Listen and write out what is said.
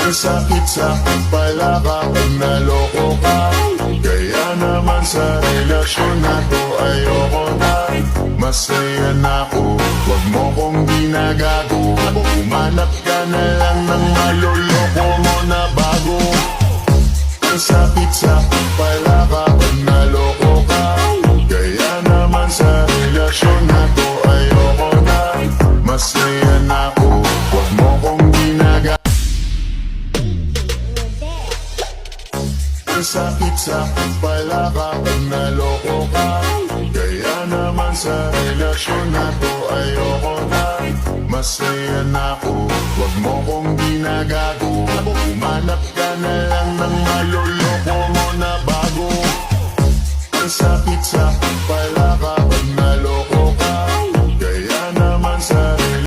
Ang sakit sa palaka pag naloko ka. Kaya naman sa relasyon na to ayoko na. Masaya na ako, wag mo kong ginagago. Humanap ka na lang ng maloloko mo na bago. Ang sakit sa palaka pag naloko ka. Kaya naman sa relasyon na to ayoko na. Masaya na ako, wag mo kong ginagago. Ang sakit sa palaka pag naloko ka. Kaya naman sa relasyon na to ayoko na. Masaya na ako, wag mo kong ginagago. Humanap ka na lang ng maloloko mo na bago. Ang sakit sa palaka